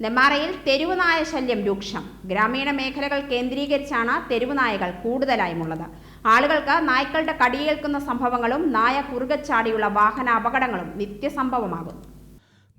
നെന്മാറയിൽ തെരുവുനായ ശല്യം രൂക്ഷം. ഗ്രാമീണ മേഖലകൾ കേന്ദ്രീകരിച്ചാണ് തെരുവുനായകൾ കൂടുതലായുമുള്ളത്. ആളുകൾക്ക് നായ്ക്കളുടെ കടിയേൽക്കുന്ന സംഭവങ്ങളും നായ കുറുകച്ചാടിയുള്ള വാഹന അപകടങ്ങളും നിത്യസംഭവമാകുന്നു.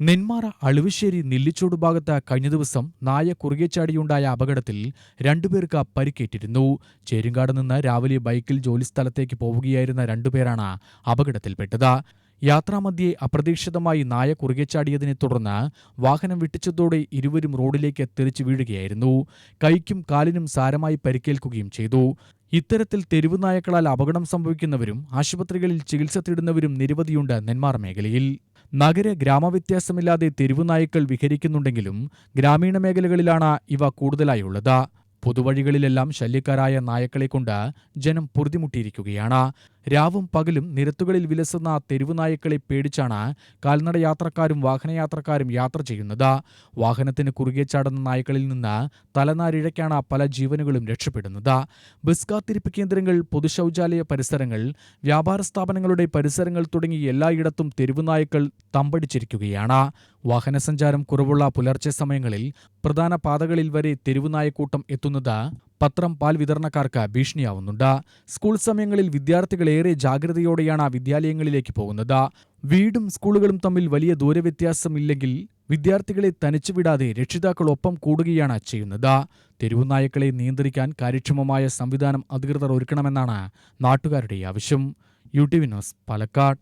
നെന്മാറ അളുവശ്ശേരി നെല്ലിച്ചോട് ഭാഗത്ത് കഴിഞ്ഞ ദിവസം നായ കുറുകെച്ചാടിയുണ്ടായ അപകടത്തിൽ രണ്ടുപേർക്ക് പരിക്കേറ്റിരുന്നു. ചേരുങ്കാട് നിന്ന് രാവിലെ ബൈക്കിൽ ജോലിസ്ഥലത്തേക്ക് പോവുകയായിരുന്ന രണ്ടുപേരാണ് അപകടത്തിൽപ്പെട്ടത്. യാത്രാമധ്യേ അപ്രതീക്ഷിതമായി നായ കുറുകെച്ചാടിയതിനെ തുടർന്ന് വാഹനം വെട്ടിച്ചതോടെ ഇരുവരും റോഡിലേക്ക് തെറിച്ചു വീഴുകയായിരുന്നു. കൈക്കും കാലിനും സാരമായി പരിക്കേൽക്കുകയും ചെയ്തു. ഇത്തരത്തിൽ തെരുവുനായക്കളാൽ അപകടം സംഭവിക്കുന്നവരും ആശുപത്രികളിൽ ചികിത്സ തേടുന്നവരും നിരവധിയുണ്ട് നെന്മാറ മേഖലയിൽ. നഗര ഗ്രാമവ്യത്യാസമില്ലാതെ തെരുവുനായ്ക്കൾ വിഹരിക്കുന്നുണ്ടെങ്കിലും ഗ്രാമീണ മേഖലകളിലാണ് ഇവ കൂടുതലായുള്ളത്. പൊതുവഴികളിലെല്ലാം ശല്യക്കാരായ നായക്കളെക്കൊണ്ട് ജനം പൊറുതിമുട്ടിയിരിക്കുകയാണ്. രാവും പകലും നിരത്തുകളിൽ വിലസുന്ന തെരുവുനായക്കളെ പേടിച്ചാണ് കാൽനട യാത്രക്കാരും വാഹനയാത്രക്കാരും യാത്ര ചെയ്യുന്നത്. വാഹനത്തിന് കുറുകെ ചാടുന്ന നായ്ക്കളിൽ നിന്ന് തലനാരിഴയ്ക്കാണ് പല ജീവനുകളും രക്ഷപ്പെടുന്നത്. ബസ് കാത്തിരിപ്പ് കേന്ദ്രങ്ങൾ, പൊതുശൗചാലയ പരിസരങ്ങൾ, വ്യാപാര സ്ഥാപനങ്ങളുടെ പരിസരങ്ങൾ തുടങ്ങി എല്ലായിടത്തും തെരുവുനായ്ക്കൾ തമ്പടിച്ചിരിക്കുകയാണ്. വാഹനസഞ്ചാരം കുറവുള്ള പുലർച്ചെ സമയങ്ങളിൽ പ്രധാന പാതകളിൽ വരെ തെരുവുനായക്കൂട്ടം എത്തുന്നത് പത്രം, പാൽ വിതരണക്കാർക്ക് ഭീഷണിയാവുന്നുണ്ട്. സ്കൂൾ സമയങ്ങളിൽ വിദ്യാർത്ഥികൾ ഏറെ ജാഗ്രതയോടെയാണ് വിദ്യാലയങ്ങളിലേക്ക് പോകുന്നത്. വീടും സ്കൂളുകളും തമ്മിൽ വലിയ ദൂരവ്യത്യാസമില്ലെങ്കിൽ വിദ്യാർത്ഥികളെ തനിച്ചുവിടാതെ രക്ഷിതാക്കൾ ഒപ്പം കൂടുകയാണ് ചെയ്യുന്നത്. തെരുവുനായ്ക്കളെ നിയന്ത്രിക്കാൻ കാര്യക്ഷമമായ സംവിധാനം അധികൃതർ ഒരുക്കണമെന്നാണ് നാട്ടുകാരുടെ ആവശ്യം. UTV news, Palakkad.